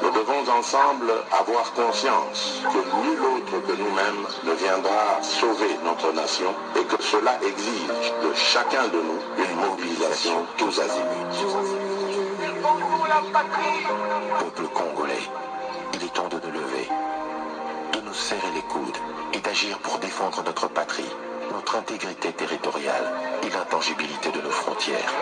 Nous devons ensemble avoir conscience que nul autre que nous-mêmes ne viendra sauver notre nation et que cela exige de chacun de nous une mobilisation tous azimuts. Peuple congolais, il est temps de nous lever, de nous serrer les coudes et d'agir pour défendre notre patrie, notre intégrité territoriale et l'intangibilité de nos frontières.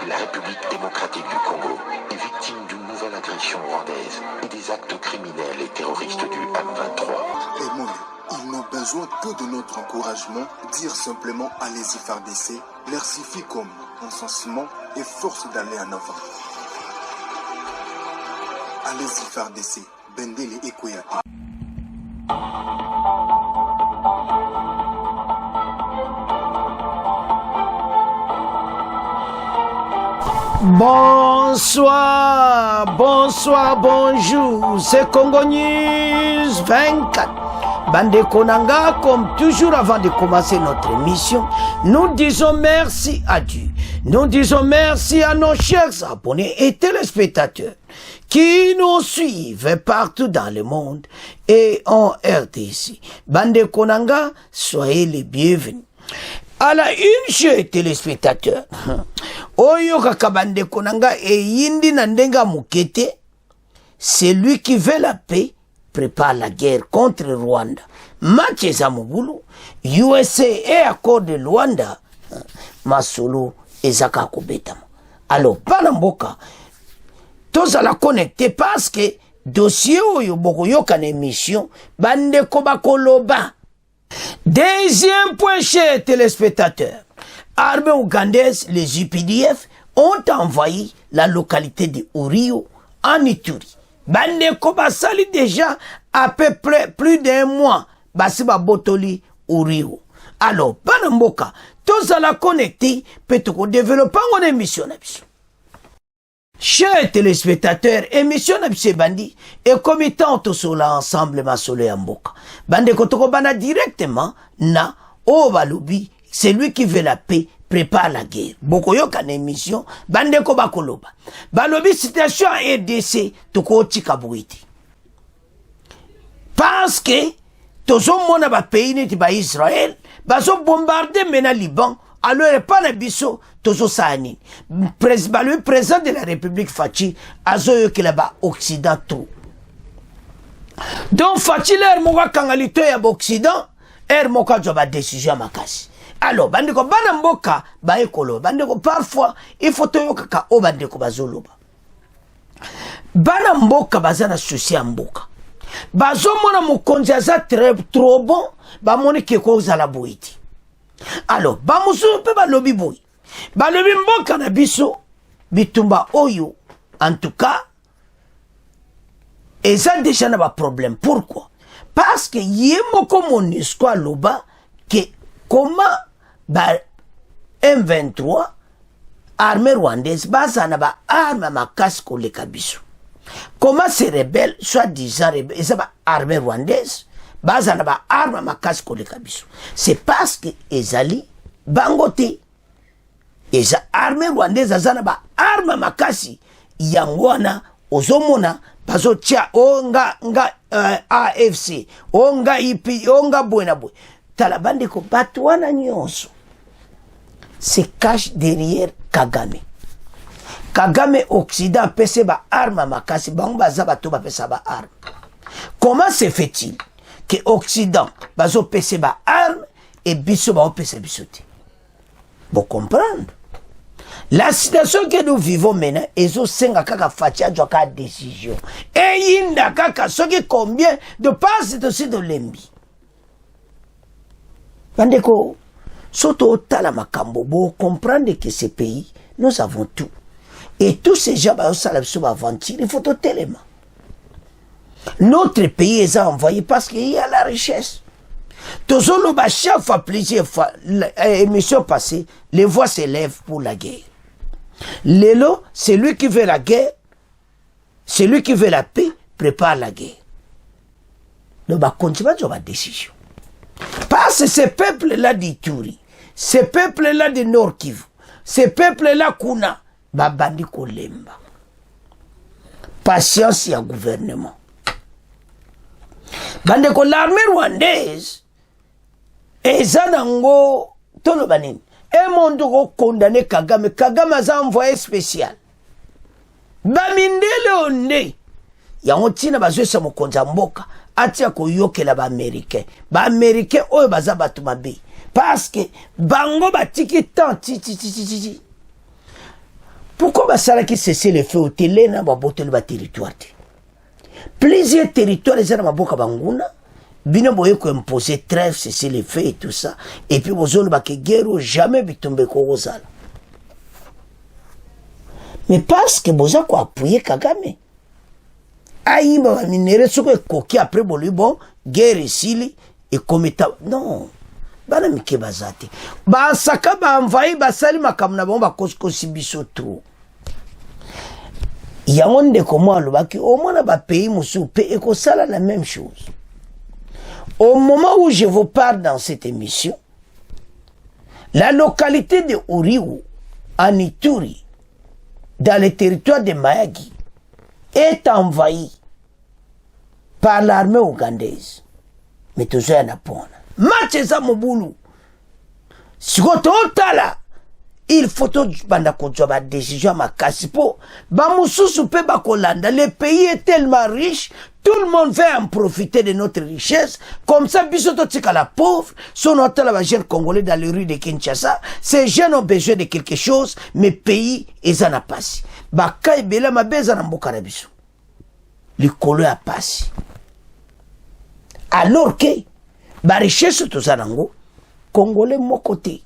La République démocratique du Congo est victime d'une nouvelle agression rwandaise et des actes criminels et terroristes du M23. Et moi, ils n'ont besoin que de notre encouragement. Dire simplement allez-y FARDC leur suffit comme encensement et force d'aller en avant. Allez-y FARDC, Bendele et Koyate. Bonsoir, bonsoir, bonjour, c'est Congo News 24. Bande Konanga, comme toujours avant de commencer notre émission, nous disons merci à Dieu. Nous disons merci à nos chers abonnés et téléspectateurs qui nous suivent partout dans le monde et en RDC. Bande Konanga, soyez les bienvenus. À la une, chers téléspectateurs, Oyo kakabande konanga et yindi nandenga mukete, celui qui veut la paix prépare la guerre contre le Rwanda. Mathieu Mubulu, USA et accord de Rwanda, Masolo et Zaka Kobetama. Alors, Panamboka, tous à la connecter parce que dossier oyo bokoyo kan émission, bande kobakoloba. Deuxième point, chers téléspectateurs. Armée ougandaise, les UPDF, ont envahi la localité de Orio en Ituri. Bande Kobasali déjà à peu près plus d'un mois. Basiba Botoli Orio. Alors, Banamboka, tous à la connecter, peut-on développer une émission. Chers téléspectateurs, émission Nabise Bandi et committant tous cela ensemble ma sole Mboka. Bande Kotoko Bana directement na Ovalubi. C'est lui qui veut la paix, prépare la guerre. Bokoyo kan émission, bande ko bakoloba. Balobi situation en RDC, toko tikabouiti. Parce que, tozo mona ba pays neti ba Israël, bazo bombarder mena Liban, alors pas na biso, tozo sani. Le président de la République Fachi, azo yo ki la ba Occident tout. Donc Fachi l'air moka kangalito ya ba Occident, er moka joba décision makasi. Alors, bandeko banamboka ba ekolo, bandeko parfois il faut toyoka ka o bandeko bazoloba. Banamboka bazana souci mboka. Bazo mona mokonzi aza trop bon, ba moni keko zala boiti. Alors, ba musu pe ba lobi boy. Ba lobi mboka na biso bitumba oyo en tout cas et ça déjà na ba problème. Pourquoi? Parce que yemo comme MONUSCO loba que comment ba M23 armée rwandaise bazana ba arme makasi koleka biso. Comment ces rebelles soi-disant rebelles ils ba armée rwandaise bazana ba arme makasi koleka biso. C'est parce que ezali bangote eza armée rwandaise azana ba arme makasi yangwana ozomona bazo tia onga AFC onga IP onga buena boy talabande ko batwana nyonso se cache derrière Kagame. Kagame Occident pese ba arme makasi bango baza bato ba pesa ba arme. Comment se fait-il que Occident bazo pese ba arme et biso ba pese bisote? Vous comprendre? La situation que nous vivons maintenant est au senga kaka fatia joka décision. Et inda kaka soki combien de passes de lembi. Bandeko Soto tala makambo, vous comprendre que ces pays, nous avons tout. Et tous ces gens, il faut tout élément. Notre pays est envoyé parce qu'il y a la richesse. Toujours chaque fois, plusieurs fois, l'émission passée, les voix s'élèvent pour la guerre. Lélo, c'est lui qui veut la guerre, c'est lui qui veut la paix, prépare la guerre. Nous allons continuer à décision. Parce que ces peuples-là d'Ituri, ces peuples-là de Nord Kivu, ces peuples-là Kuna, babandi kolemba. patience ya gouvernement. Bandeko, l'armée rwandaise, eza nango, tolo banini, et mondoko condamné Kagame, Kagame a envoyé spécial. Bamindele onde, yango tina bazwe sa mokonza mboka, atia ko yokela ba américain. Ba américain oyo baza batu mabe. Parce que bango batiki tant ti. Pourquoi basala ki cesser le feu au télé na baboto le territoire? Plusieurs territoires les na maboka banguna, bino boye ko imposer trêve, cesser le feu et tout ça. Et puis bozolo ba ke guerre jamais bitombe ko ozala. Mais parce que boza ko appuyer Kagame. Aïba va minere soko koki après bolu bon guerre ici et kometa non bana mike bazate ba saka ba envahi ba sali makamna bon ba kosi biso trop yangonde comment alobaki au moins ba pays musu pe eko sala la même chose. Au moment où je vous parle dans cette émission, la localité de Uriu en Ituri dans le territoire de Mayagi est envahi par l'armée ougandaise. Mais toujours un apprendre. Matcheza Mobulu. Si on tala, il faut que tu aies une décision à Kasipo. Bamoussou pe bakolanda. Le pays est tellement riche, tout le monde veut en profiter de notre richesse. Comme ça, bisoto tika la pauvre. Son hôtel la jeune congolais dans les rues de Kinshasa. Ces jeunes ont besoin de quelque chose, mais pays est en passé. Baka et bela ma beza na mboka na biso. Le colo a passé. Alors que, la richesse tout ça nango, Congolais mon côté,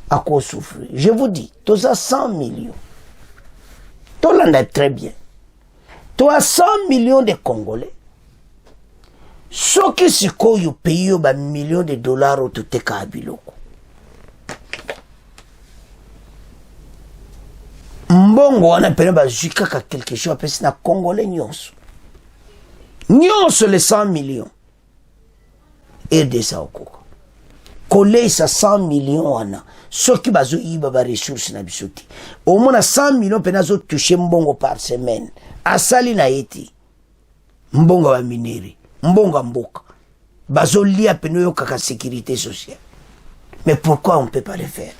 à quoi souffrir. Je vous dis, tout ça 100 millions. Tout l'en est très bien. Tu as 100 millions de Congolais. Ce qui se cogne pays au millions de dollars au tout est kabiloko. Mbongo on appelle bazuka quelque chose après c'est na Congolais nyonso. Nyonso les 100 millions. Et de ça au coller ça 100 millions wana. Ce qui bazo iba ba ressources na bisoti. Au moins 100 millions penazo toucher mbongo par semaine. Asali na eti. Mbongo wa minere, mbongo mboka. Bazo lia penoyo kaka sécurité sociale. Mais pourquoi on peut pas le faire?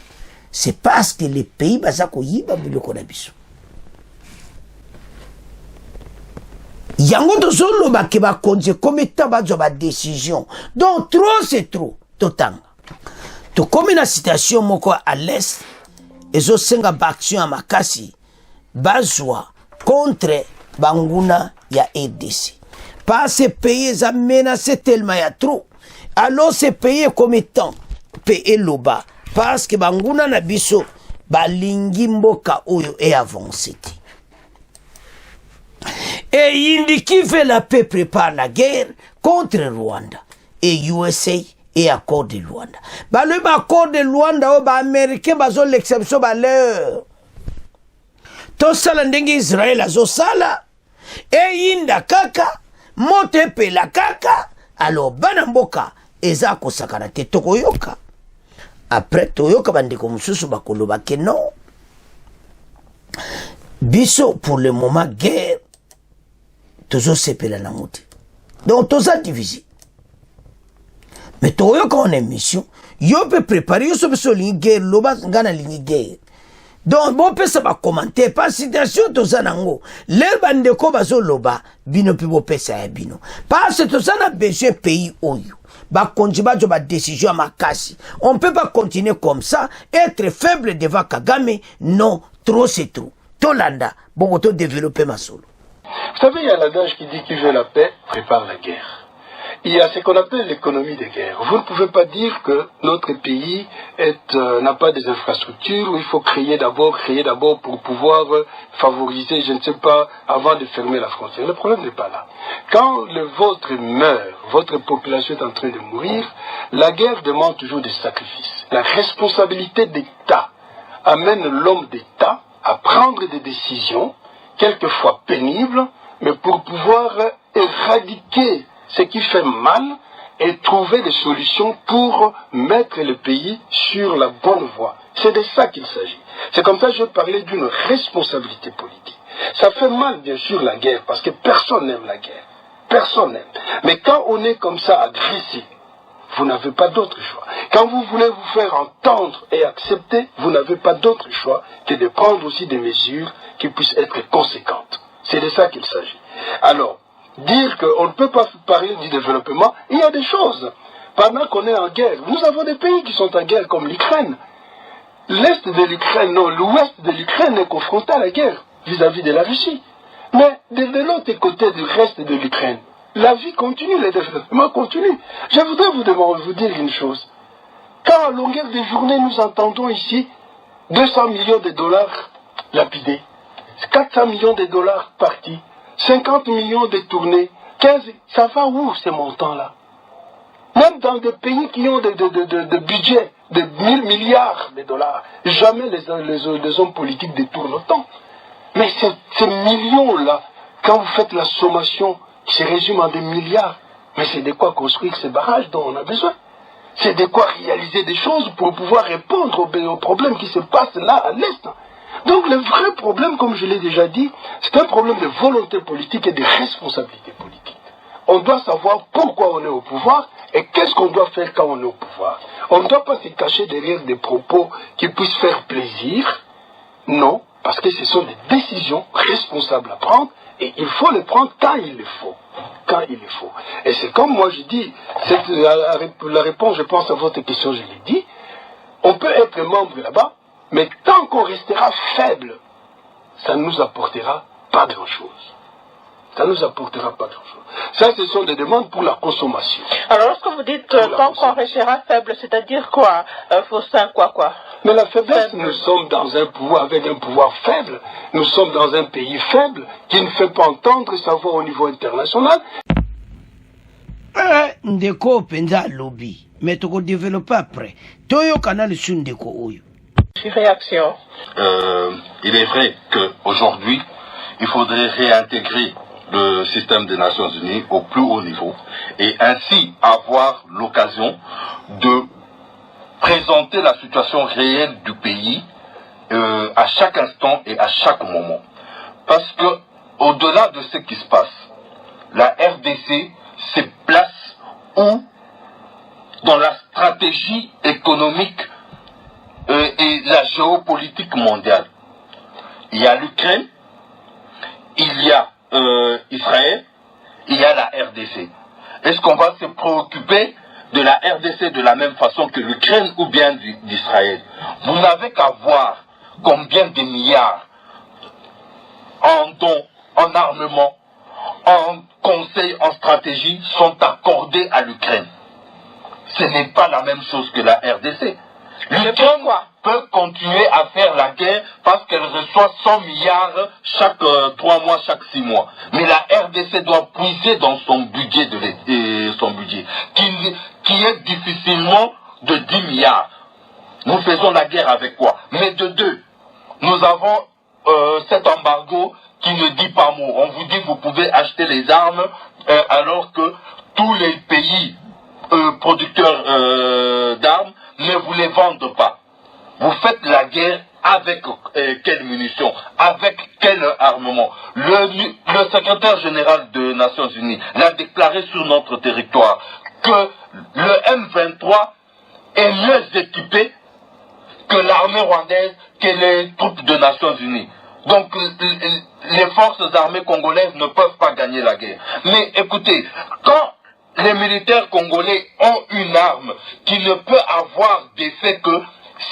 C'est parce que les pays bazako yiba biloko na biso. Yango tozolo ba ke ba konze kometa bazo ba décision. Donc trop c'est trop. Totanga. To comme na situation moko à l'est ezo senga baction à makasi bazwa contre banguna ya RDC. Pas ces pays a menacé tellement ya trop. Alors ces pays comme étant payer loba parce que banguna na biso balingi mboka oyo et avancé. Et Indi qui fait la paix prépare la guerre contre Rwanda et USA et accord de Luanda. Bah le accord de Luanda, bah américain, bah zone l'exception, bah leur. Tout ça l'ending Israël a sala. Et inda kaka, monte pe la kaka. Alors banamboka, ezako sakarate tokoyoka. Après toyoka bandeko mususu bakoloba ke non. Biso pour le moment guerre. Tozo sepela na muti. Donc toza divisé. Mais toi, quand on est mission, yo peut préparer, yo peut se ligne guerre, loba ngana ligne guerre. Donc, bon, peut ça va commenter, pas situation to zanango. L'air bande ko bazo loba, bino pi bo pesa ya bino. Parce que to zana besoin pays oyo. Ba konjiba jo ba décision makasi. On peut pas continuer comme ça, être faible devant Kagame, non, trop c'est trop. Tolanda, bon, to développer ma solo. Vous savez, il y a l'adage qui dit qui veut la paix, prépare la guerre. Il y a ce qu'on appelle l'économie de guerre. Vous ne pouvez pas dire que notre pays n'a pas des infrastructures où il faut créer d'abord pour pouvoir favoriser, je ne sais pas, avant de fermer la frontière. Le problème n'est pas là. Quand le vôtre meurt, votre population est en train de mourir, la guerre demande toujours des sacrifices. La responsabilité d'État amène l'homme d'État à prendre des décisions, quelquefois pénibles, mais pour pouvoir éradiquer ce qui fait mal et trouver des solutions pour mettre le pays sur la bonne voie. C'est de ça qu'il s'agit. C'est comme ça que je parlais d'une responsabilité politique. Ça fait mal, bien sûr, la guerre, parce que personne n'aime la guerre. Personne n'aime. Mais quand on est comme ça agressé, vous n'avez pas d'autre choix. Quand vous voulez vous faire entendre et accepter, vous n'avez pas d'autre choix que de prendre aussi des mesures qui puissent être conséquentes. C'est de ça qu'il s'agit. Alors, dire qu'on ne peut pas parler du développement, il y a des choses. Pendant qu'on est en guerre, nous avons des pays qui sont en guerre comme l'Ukraine. L'Est de l'Ukraine, non, l'Ouest de l'Ukraine est confronté à la guerre vis-à-vis de la Russie. Mais de l'autre côté du reste de l'Ukraine, la vie continue, le développement continue. Je voudrais vous dire une chose. Quand à longueur de journée nous entendons ici 200 millions de dollars lapidés, 400 millions de dollars partis, 50 millions détournés, 15, ça va où ces montants-là? Même dans des pays qui ont des budgets de 1000 milliards de dollars, jamais les hommes politiques détournent autant. Mais ces millions-là, quand vous faites la sommation, qui se résume en des milliards, mais c'est de quoi construire ces barrages dont on a besoin. C'est de quoi réaliser des choses pour pouvoir répondre aux problèmes qui se passent là à l'Est. Donc le vrai problème, comme je l'ai déjà dit, c'est un problème de volonté politique et de responsabilité politique. On doit savoir pourquoi on est au pouvoir et qu'est-ce qu'on doit faire quand on est au pouvoir. On ne doit pas se cacher derrière des propos qui puissent faire plaisir. Non, parce que ce sont des décisions responsables à prendre et il faut les prendre quand il le faut. Quand il le faut. Et c'est comme moi je dis, la réponse, je pense à votre question, je l'ai dit, on peut être membre là-bas, mais tant qu'on restera faible, ça ne nous apportera pas grand-chose. Ça ne nous apportera pas grand-chose. Ça, ce sont des demandes pour la consommation. Alors, lorsque vous dites tant qu'on restera faible, c'est-à-dire quoi? Faustin, quoi? Mais la faiblesse, nous sommes dans un pouvoir, avec un pouvoir faible. Nous sommes dans un pays faible qui ne fait pas entendre sa voix au niveau international. Ndeko penza lobby, mais tu peux développer après. Toyo canal sur Ndeko Oyo. Réaction. Il est vrai qu'aujourd'hui, il faudrait réintégrer le système des Nations Unies au plus haut niveau et ainsi avoir l'occasion de présenter la situation réelle du pays à chaque instant et à chaque moment. Parce que au-delà de ce qui se passe, la RDC se place où dans la stratégie économique et la géopolitique mondiale. Il y a l'Ukraine, il y a Israël, il y a la RDC. Est-ce qu'on va se préoccuper de la RDC de la même façon que l'Ukraine ou bien d'Israël? Vous n'avez qu'à voir combien de milliards en dons, en armement, en conseil, en stratégie sont accordés à l'Ukraine. Ce n'est pas la même chose que la RDC. L'Ukraine peut continuer à faire la guerre parce qu'elle reçoit 100 milliards chaque 3 mois, chaque 6 mois. Mais la RDC doit puiser dans son budget, qui est difficilement de 10 milliards. Nous faisons la guerre avec quoi? Mais de deux, nous avons cet embargo qui ne dit pas mot. On vous dit que vous pouvez acheter les armes alors que tous les pays producteurs d'armes ne vous les vendent pas. Vous faites la guerre avec quelles munitions, avec quel armement? Le secrétaire général des Nations Unies l'a déclaré sur notre territoire que le M23 est mieux équipé que l'armée rwandaise, que les troupes des Nations Unies. Donc les forces armées congolaises ne peuvent pas gagner la guerre. Mais écoutez, quand les militaires congolais ont une arme qui ne peut avoir d'effet que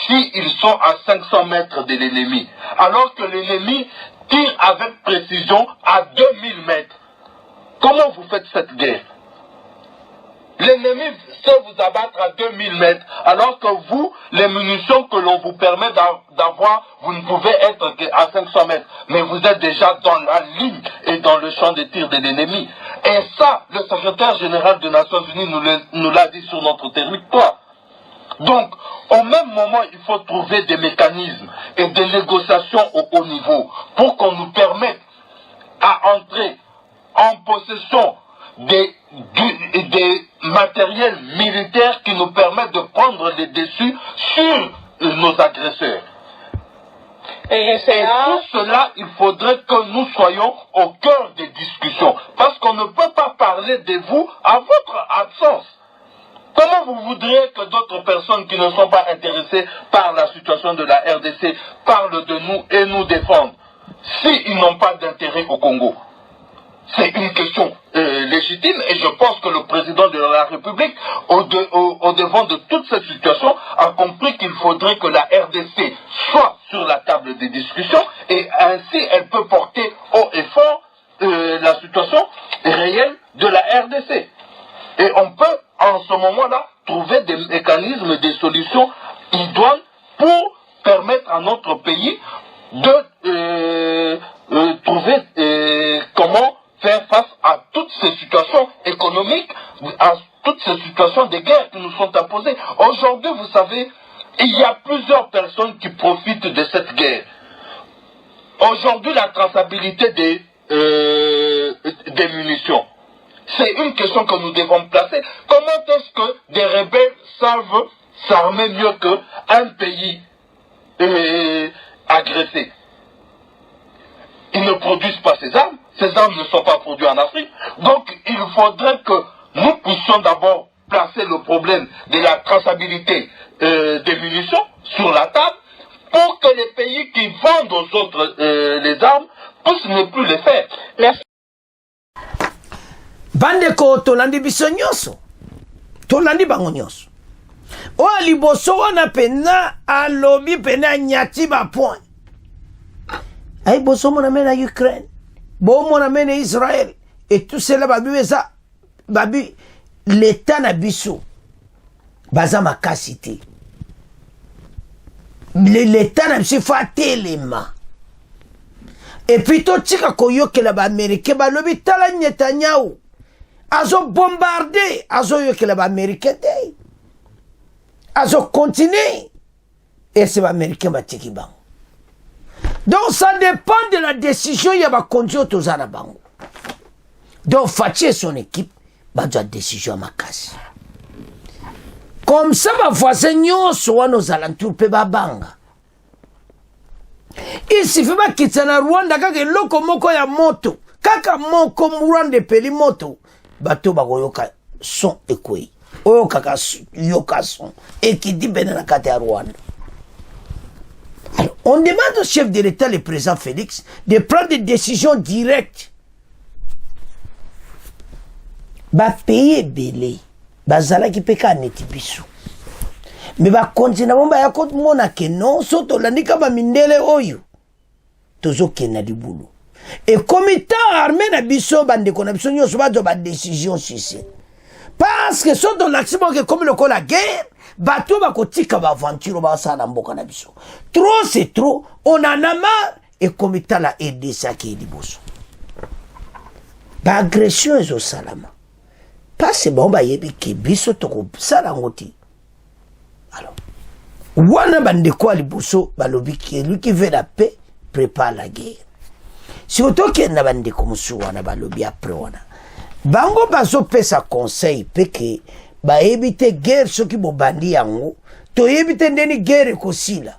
s'ils sont à 500 mètres de l'ennemi, alors que l'ennemi tire avec précision à 2000 mètres. Comment vous faites cette guerre? L'ennemi sait vous abattre à 2000 mètres, alors que vous, les munitions que l'on vous permet d'avoir, vous ne pouvez être qu'à 500 mètres. Mais vous êtes déjà dans la ligne et dans le champ de tir de l'ennemi. Et ça, le secrétaire général des Nations Unies nous l'a dit sur notre territoire. Donc, au même moment, il faut trouver des mécanismes et des négociations au haut niveau pour qu'on nous permette à entrer en possession des matériels militaires qui nous permettent de prendre les dessus sur nos agresseurs. Et c'est Et tout cela, il faudrait que nous soyons au cœur des discussions. Parce qu'on ne peut pas parler de vous à votre absence. Comment vous voudriez que d'autres personnes qui ne sont pas intéressées par la situation de la RDC parlent de nous et nous défendent s'ils n'ont pas d'intérêt au Congo? C'est une question légitime et je pense que le président de la République, au devant de toute cette situation, a compris qu'il faudrait que la RDC soit sur la table des discussions et ainsi elle peut porter haut et fort la situation réelle de la RDC. Et on peut, en ce moment-là, trouver des mécanismes, des solutions idoines pour permettre à notre pays de trouver comment faire face à toutes ces situations économiques, à toutes ces situations de guerre qui nous sont imposées. Aujourd'hui, vous savez, il y a plusieurs personnes qui profitent de cette guerre. Aujourd'hui, la traçabilité des munitions. C'est une question que nous devons placer. Comment est-ce que des rebelles savent s'armer mieux qu'un pays agressé? Ils ne produisent pas ces armes. Ces armes ne sont pas produites en Afrique. Donc, il faudrait que nous puissions d'abord placer le problème de la traçabilité des munitions sur la table pour que les pays qui vendent aux autres les armes puissent ne plus les faire. Merci. Bandeko tolandi biso nyonso. Tolandi bango nyonso. O aliboso wana pena alobi pena nyati ba point. Ay boso mona mena Ukraine. Bo mona mena Israël. Et tout cela babi ça. Babi l'état na biso. Baza makasité. L'état na biso fa telema. Et puis to tika koyokela ba Américain ba lobi tala Netanyahu. Azo bombardé, azo yokela ba Américain te. Azo continuer. Et c'est ba Américain ba tiki bango. Donc ça dépend de la décision ya ba konjo tozana bango. Donc Fatih et son équipe ba doit décision makasi. Comme ça ba voisin nyonso wana aux alentours pe ba banga. Il suffit ba kitana Rwanda kaka loko moko ya moto. Kaka moko Rwanda peli moto. Bato bakoyoka son ekwe. Oyo kaka yoka son. Et qui dit ben na kate ya Rwanda. Alors, on demande au chef de l'État, le président Félix, de prendre des décisions directes. Ba payer belé. Ba zala ki peka neti biso. Mais ba kontina bomba ya kote mona ke non soto landika ba mindele oyo. Tozo kena libulu. Et comité armé na biso bande kona biso nyoso ba do ba décision suicide. Parce que soto l'action que comme le ko la guerre, bato ba kotika ba aventure ba sa na mboka na biso. Trop c'est trop, on en a marre et comité la aider ça qui est liboso. Ba agression ezo salama. Parce bon ba yebi ke biso toko sala ngoti. Alors, wana bande kwa liboso balobi ke lui qui veut la paix prépare la guerre. Si vous qui na bande comme wana balobi après wana. Bango bazo pesa conseil peke ba éviter guerre ceux qui bobandi yango to éviter ndeni guerre kosila.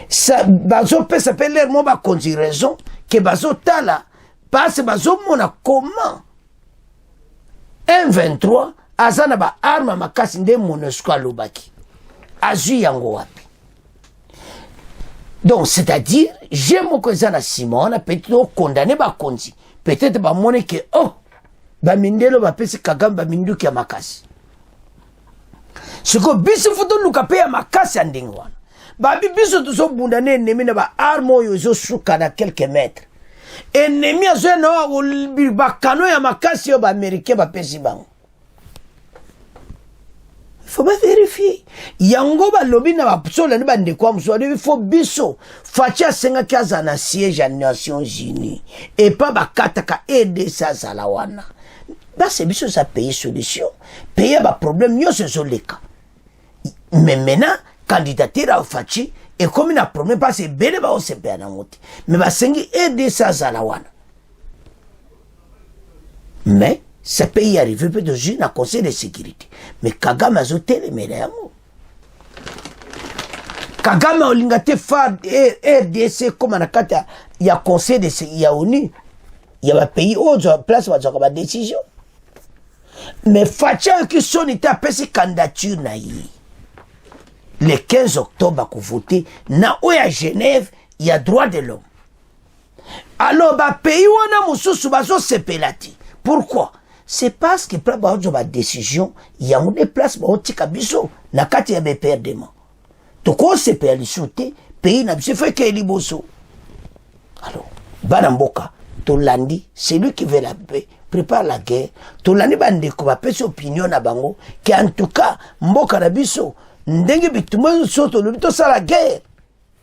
Ça bazo pesa peler mo ba konzi raison que bazo tala parce bazo mona comment M23 azana ba arma makasi nde MONUSCO alobaki azui yango wapi. Donc c'est-à-dire j'ai mon cousin à Simon peut-être condamné ba konzi peut-être ba mone que oh ba mindelo ba pesi kagamba minduki ya makasi siko biso futo lukape ya makasi andingwana ba biso to so bundane ennemi na ba armo yo zo suka na quelques mètres ennemi azo na ba kano ya makasi yo ba américain ba pesi bango. Il faut pas vérifier. Yango ba lobi na ba psola ni ba ndekwa mso il faut biso facha senga kaza na siège à Nations Unies et pas ba kataka aider ça zalawana. Bah c'est biso ça payer solution. Payer ba problème yo se zoleka. Mais maintenant candidature au fachi et comme il a problème pas c'est belle ba o se pe na ngoti. Mais ba sengi aider ça zalawana. Mais ce pays arrivé peut de jeunes à conseil de sécurité. Mais Kagame a zoté les médailles. Kagame olingate fa RDC comme na kata ya conseil de ya ONU. Ya ba pays autres place ba zoka ba décision. Mais Facha qui son était apesi candidature na yi. Le 15 octobre ko voter na oya Genève, il y a droit de l'homme. Alors ba pays wana mususu bazo sepelati. Pourquoi? C'est parce que pra ba ba décision, il y a une place ba otika biso na kati ya be perdement. Toko sepeli soute pays na biso fait que liboso. Alors, Banamboka, Tolandi, c'est lui qui veut la paix, prépare la guerre. Tolandi bandeko ba pesi opinion na bango que en tout cas mboka na biso ndenge bitumwe soto lobito sa la guerre.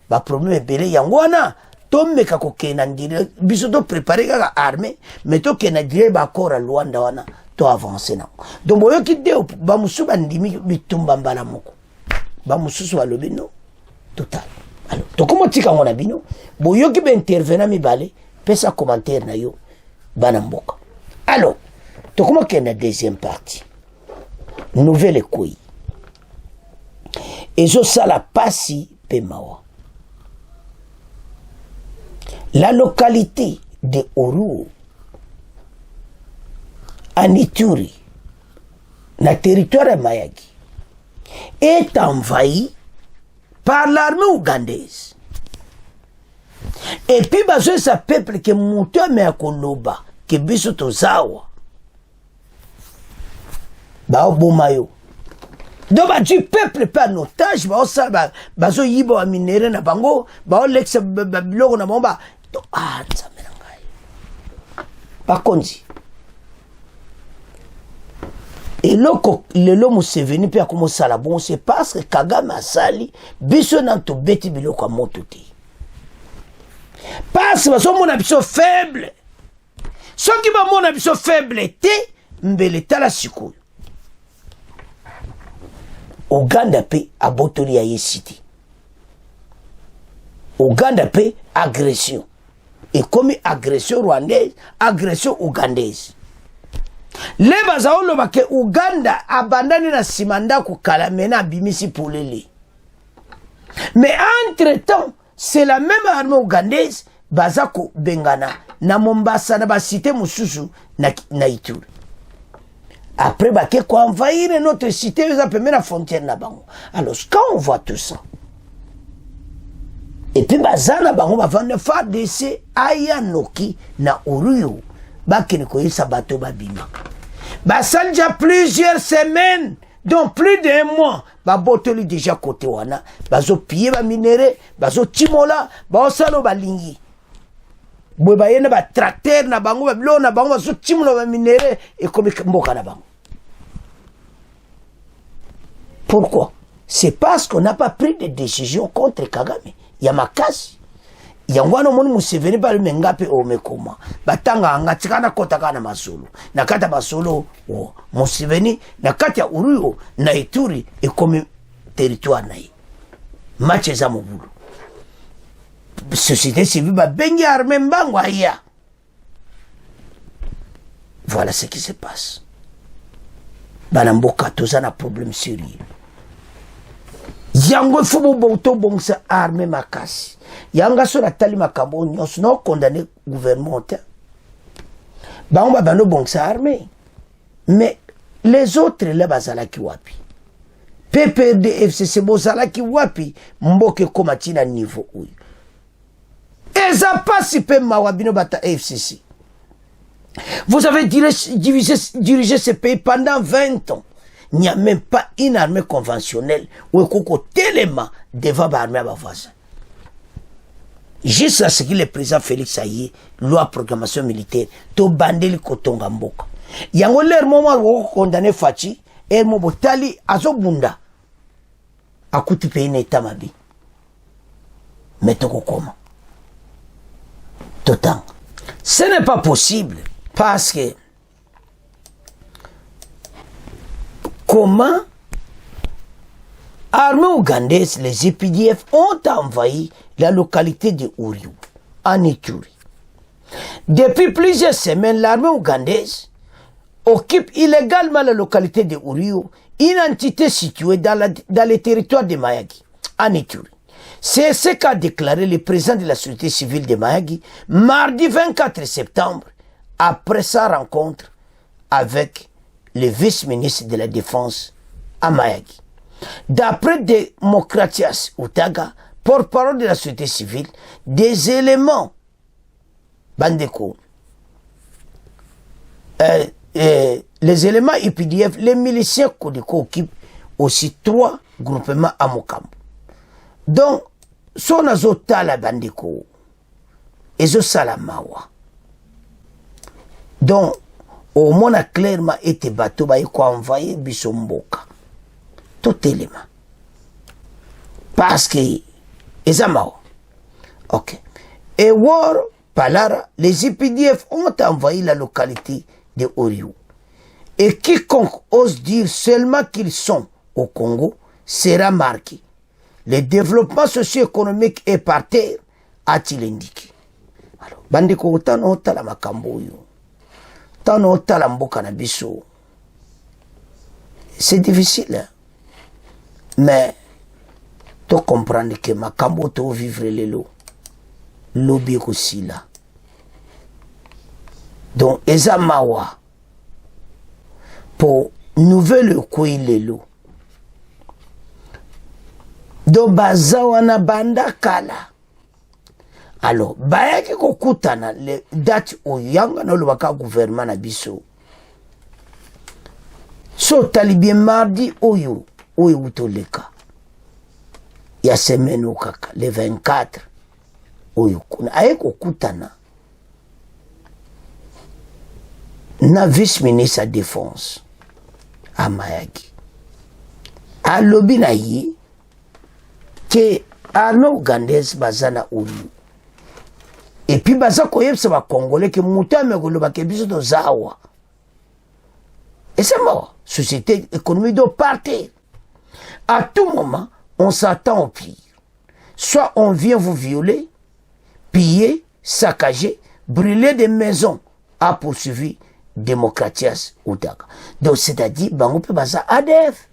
Ba problème belé yangwana tomeka ko kena ndire biso to préparer ka armée mais to kena dire ba kora Luanda wana to avancer na. Donc boyo ki de ba musuba ndimi bitumba mbala moko. Ba mususu ba lobino total. Alors, to comment tika ngona bino boyo ki be intervenant mi balé pesa commentaire na yo banamboka. Alors, to comment kena deuxième partie. Nouvelle koi. Ezo sala pasi pe mawa. La localité de Oru, en Ituri, na territoire Mayagi, est envahie par l'armée ougandaise. Et puis, bazo sa peuple qui monte me akoloba, qui biso tozawa. Ba obomayo. Donc, du peuple pas en otage, bazo yibo a minéré na bango, ba lex biloko na bomba. Ah, ça me l'engaille. Par contre, et le l'homme s'est venu puis a commencé à la bon, c'est parce que Kagame a sali, biso nan to beti biloko a mototé. Parce que mon ambition faible. Ce qui va mon ambition faible était, mbele tala sikou. Ouganda pe abotoli ya yesiti. Ouganda pe agression. Et comme agression rwandaise, agression ougandaise. Les bazaolo bake Ouganda abandonne na simanda ku kalamena bimisi polele. Mais entre-temps, c'est la même armée ougandaise bazako bengana na Mombasa na ba cité mususu na Ituri. Après, bah, qu'on envahir notre cité, ils appellent la frontière là-bas. Alors, quand on voit tout ça, et puis, bah, ça là-bas, on va vendre faire des ayanoki na Oruyo, bah, qui ne connaît pas bateau, bah, bima. Bah, ça déjà plusieurs semaines, donc plus d'un mois, bah, botoli déjà côté wana, bah, zo piller, bah, minéré, bah, zo timola, bah, salo, bah, lingi. Bah, bah, yena, bah, tracteur, na bango, bah, blo, na bango, bah, zo timola, bah, minéré, et comme mboka na bango. Pourquoi? C'est parce qu'on n'a pas pris de décision contre Kagame. Il y a makasi. Il y a un monde qui s'est venu par le mengape au mekoma. Batanga angatikana kotakana masolo. Nakata masolo, Museveni, nakata Uruyo, na Ituri, et comme territoire naï. Match za mobulu. Société civile, bengi armé mbangwa ya. Voilà ce qui se passe. Banamboka, tous un problème sérieux. Yango fubo bouto bongsa armée makasi. Yanga so la tali makambo nyos no condamné gouvernement. Ba bano bongsa armée. Mais les autres là bazala ki wapi. PPRD FCC bozala ki wapi mboke komatina niveau uyu. Eza pasi pe mawabino bata FCC. Vous avez dirigé ce pays pendant 20 ans. Il n'y a même pas une armée conventionnelle où il tellement devant l'armée à voisin. Juste à ce que le président Félix Aye, loi programmation militaire, to bandeli kotonga mboka. Yango l'air moment où condamné Fachi, et mobotali azobunda. Akuti pays n'état mabi. Mais toko comment? Total. Ce n'est pas possible parce que comment armée ougandaise, les EPDF ont envahi la localité de Ouriou, en Ituri. Depuis plusieurs semaines, l'armée ougandaise occupe illégalement la localité de Ouriou, une entité située dans les territoires de Mayagi, en Ituri. C'est ce qu'a déclaré le président de la société civile de Mayagi mardi 24 septembre après sa rencontre avec le vice-ministre de la Défense à Mayagi. D'après Démocratias Utaga, porte-parole de la société civile, des éléments Bandeko, les éléments UPDF, les miliciens Kodeko occupent aussi 3 groupements à Mokambo. Donc, son azota la Bandeko, ezo salamawa. Donc, au moins a clairement été bateau ba yiko envoyé bisomboka. Tout élément. Parce que, ezamao. Ok. Et war, Palara, les IPDF ont envahi la localité de Oriou. Et quiconque ose dire seulement qu'ils sont au Congo sera marqué. Le développement socio-économique est par terre, a-t-il indiqué. Alors, bandeko tano tala makambo yo. Tano tala mboka na biso. C'est difficile, hein? Mais tu comprends que makambo to vivre le lot. Lobby aussi là. Donc, eza mawa pour nouvelle koi lelo. Donc, bazawana banda kala. Alors, bayaki kokutana le date oyanga no lubaka gouvernement na biso. So talibien mardi oyo utoleka. Ya semaine okaka le 24 oyo kuna ayeko kutana na vice-ministre à défense à Mayagi. A lobby na ye que armée ougandaise bazana oyo. Et puis baza koyebsa ba Congolais que mutame goloba ke biso to zawa. Et c'est mort. Société économique doit partir. À tout moment, on s'attend au pire. Soit on vient vous violer, piller, saccager, brûler des maisons, a poursuivi Démocratias Utaga. Donc, c'est-à-dire, on peut baser ADF.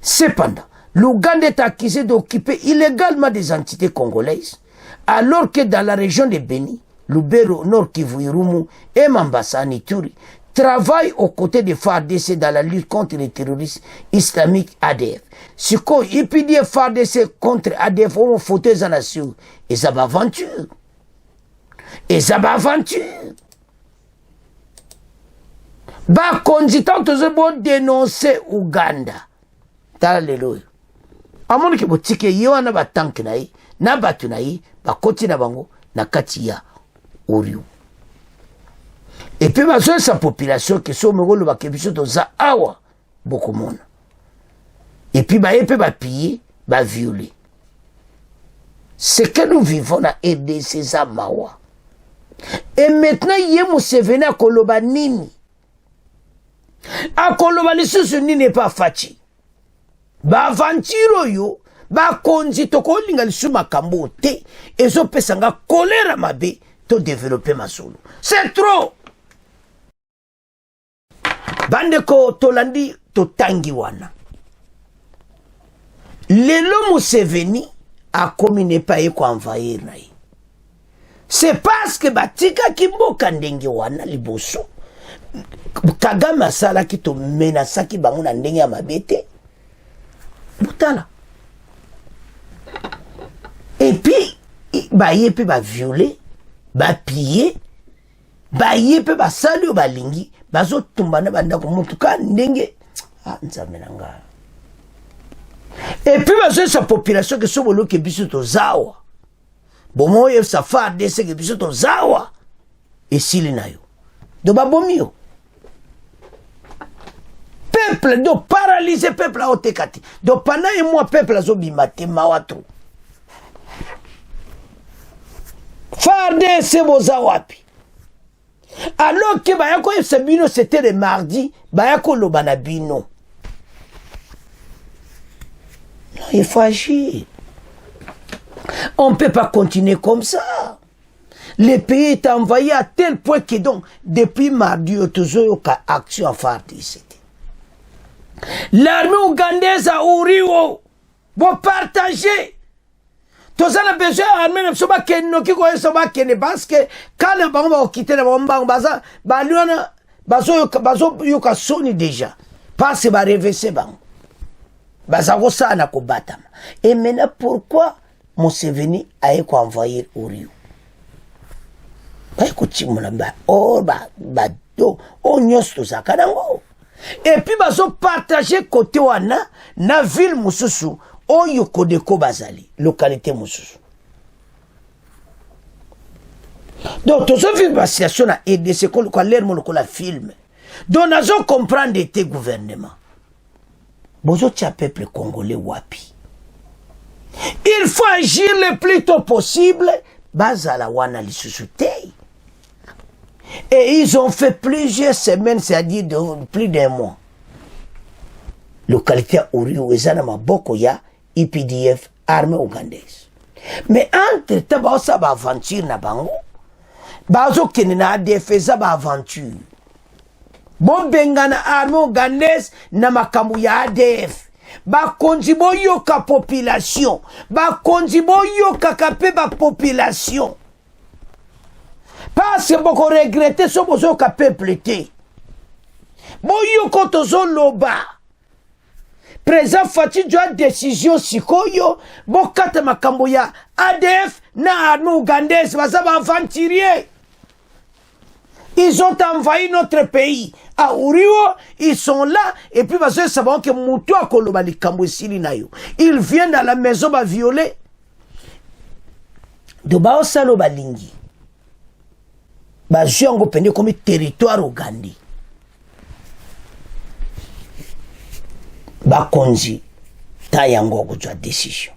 Cependant, l'Ouganda est accusé d'occuper illégalement des entités congolaises, alors que dans la région de Beni, Lubero, Nord Kivu, Irumu et Mambasa, Ituri, travaille aux côtés des FARDC dans la lutte contre les terroristes islamiques ADF. Ce qu'on IPD FARDC contre ADF, on faut en assure. Et ça va aventure. Et ça va aventure. Bah, conditant tout ce bon dénoncer Ouganda. T'as le loyo. À mon équipe, tike yoana ba tank naï, na batu naï, ba koti na bango, na katia Oriou. Et puis, bah, sa population qui sont au le bakebiso de za awa, beaucoup de monde. Et puis, bah, et puis, bah, piller, bah, violer. Ce que nous vivons à RDC, ça mawa. Et maintenant, il y a Museveni à Koloba Nini. À Koloba Nini n'est pas fachi. Bah, avantiro yo, bah, konzi toko linga lisuma kambo te, et zo pesanga kolera mabe, to développer ma solo. C'est trop! Bandeko tolandi to tangiwana. Lelo Museveni a commis pas eko envahir naï. C'est parce que batika kimboka ndenge wana liboso. Kagame asala ki to menasaki bango na ndenge ya mabete. Butala. Et puis, ba yepe ba violer, ba piller, ba yepe ba sali ba lingi. Bazo tumbana banda ko mutuka ndenge nzamenanga. Et puis bazo sa population que sobolo ke biso to zawa. Bomo ye sa FARDC ke biso to zawa. Et sili nayo. Do babomio. Peuple do paralyser peuple a otekati. Do pendant et moi peuple azo bimate mawatu. FARDC bozawapi. Alors que Bayako et Sabino c'était le mardi, Bayako Lobanabino. Non, il faut agir. On ne peut pas continuer comme ça. Le pays est envahi à tel point que donc, depuis mardi, il y a action en FARDC. L'armée ougandaise a Oriou. Bon partager. Tous a besoin armée ne soba kenno ki ko soba kene parce que quand le bango va quitter le bango baza ba luana bazo yoka soni déjà parce que ba reverser bango baza ko sana ko batama. Et maintenant pourquoi Museveni a été envoyé au Rio? Ba ko timona ba oh ba do on nyos to sakadango. Et puis bazo partager côté wana na ville mususu oyo kodeko bazali localité mususu. Donc tous ces films situation a aidé c'est quoi l'air mon la film. Donc nazo comprendre tes gouvernements. Bozo tia peuple congolais wapi. Il faut agir le plus tôt possible bazala wana lisusu te. Et ils ont fait plusieurs semaines, c'est-à-dire plus d'un mois. Localité Orio, Ezana Maboko ya IPDF, armée ougandaise. Mais entre-temps, bah, ça va aventure na bango. Bazo kenina ADF, ça va aventure. Bon bengana armée ougandaise, na makambu ya ADF. Ba konjibo yoka population. Ba konjibo yoka kape ba population. Parce que beaucoup regretter ce que peuple té. Boyo kotozo loba. Président Fati doit décision sikoyo. Bokate makambo ya ADF na armée ougandaise bazaba aventurier. Ils ont envahi notre pays. À Orio, ils sont là. Et puis, parce que savons que Moutou a kolobali kamboussili na yo. Ils viennent à la maison ba violer. De bao salo balingi. Bazui yango pende comme territoire ougandais. Bakonzi ta yango kujwa décision.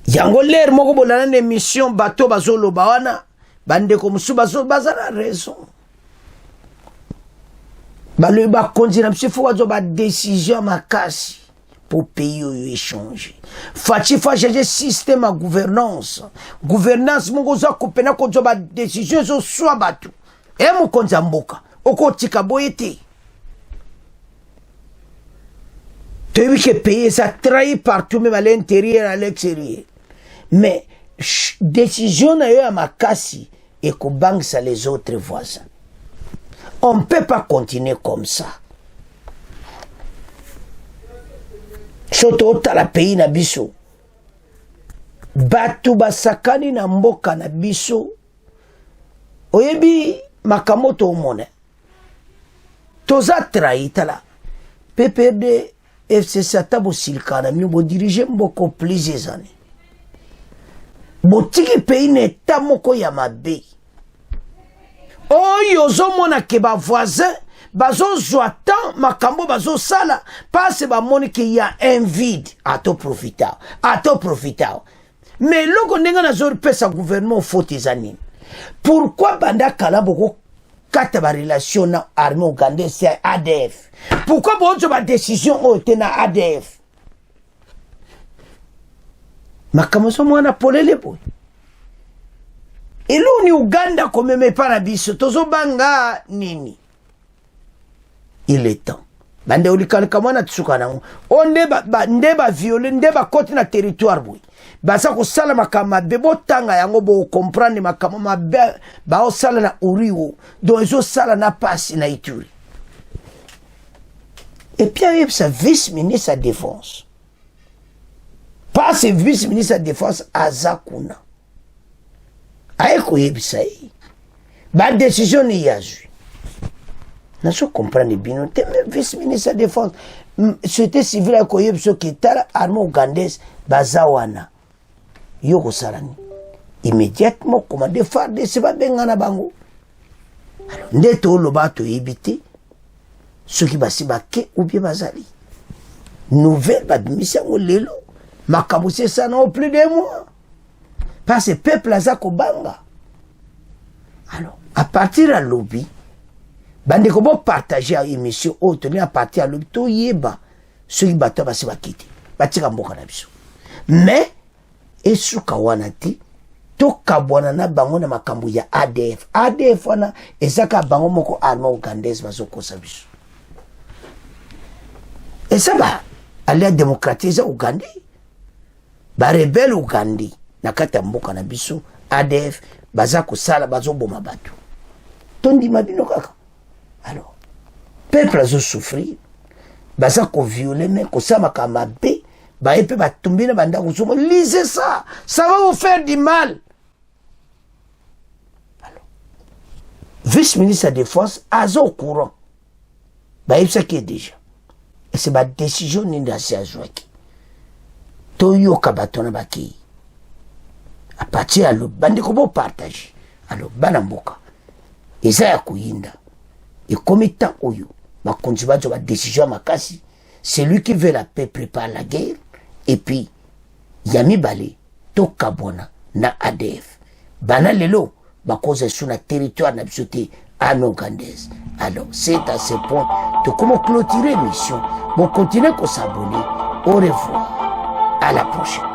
Yango l'air moko bolana na émission bato bazolo bawana bande ko musu bazolo bazana raison. Balo bakonzi na msifu wazo ba décision makasi pour pays échanger. Fati fa changer système à gouvernance. Gouvernance mongo za kopena ko ba décision zo soit batu. E mo konza mboka. Oko tika boyete. Tu as vu que pays ça trahit partout même à l'intérieur et à l'extérieur. Mais décision na yo à makasi et ko bang ça les autres voisins. On ne peut pas continuer comme ça. Soto la pays na biso batu basakani na mboka na biso oyebi makamoto omone toza traitala PPRD FCC atabo silkana mi bo diriger mboko plusieurs années botiki pays neta moko ya mabe oyo zomona ke ba voisin bazo zoatan makambo bazo sala parce ba moni qu'il y a un vide à to profiter mais loko nenga na zor pesa gouvernement faute zanine pourquoi banda kala boko kata ba relation na armée ougandaise c'est ADF pourquoi bonzo ba décision o tena ADF makambo so mwana polele boy elo ni Uganda comme me para biso tozo banga nini. Il est temps. Bande olikana kamana tsukana. On ndeba violer ndeba côté na territoire boy. Basa ko sala makama bebo tanga yango bo comprendre makama ba o sala na Orio. Donc zo sala na passe na Ituri. Et puis il y a sa vice-ministre de défense. Pas ce vice-ministre de défense Azakuna. Aeko yebisai. Ba décision ni yazu. N'a pas compris bien. T'es même vice-ministre de la défense. C'était civil à Koyeb, ce qui est l'armée ougandaise, Bazawana. Yoko Sarani. Immédiatement, commandé Farde, c'est pas bien en abango. Alors, neto le bateau évité. Ce qui va se baquer ou bien Bazali. Nouvelle admission au Lelo. Makabousse ça non plus de mois. Parce que peuple a Zakobanga. Alors, à partir de lobby, bande ko bo partager à émission o tenir à partir à lobby to yeba ceux qui bato ba se ba kiti batika mboka na biso mais esuka wana ti to kabwana na bango na makambu ya ADF wana ezaka bango moko armée ougandaise bazo kosa biso et ça ba alia démocratiser Ouganda barebele Ouganda na kati ya mboka na biso ADF baza kosala bazoboma bato tondima bino kaka. Alors peuple azo souffrir baza ko violer mais kosama kama be ba epe batumbi na banda kusomo. Lisez ça, ça va vous faire du mal. Alors vice-ministre de la défense azo au courant ba ça qui est déjà et c'est ma décision n'indasi azwaki toyo kabatona baki à partir à l'autre bande ko partage alors bana mboka eza ya kuyinda et comme temps oyo ma konjiba jo ba décision makasi. Celui qui veut la paix prépare la guerre et puis yami balé to kabona na ADF bana lelo ba cause sur na territoire na bisoté anongandaise. Alors c'est à ce point de comment clôturer l'émission. Bon, continuez à s'abonner. Au revoir. À la prochaine.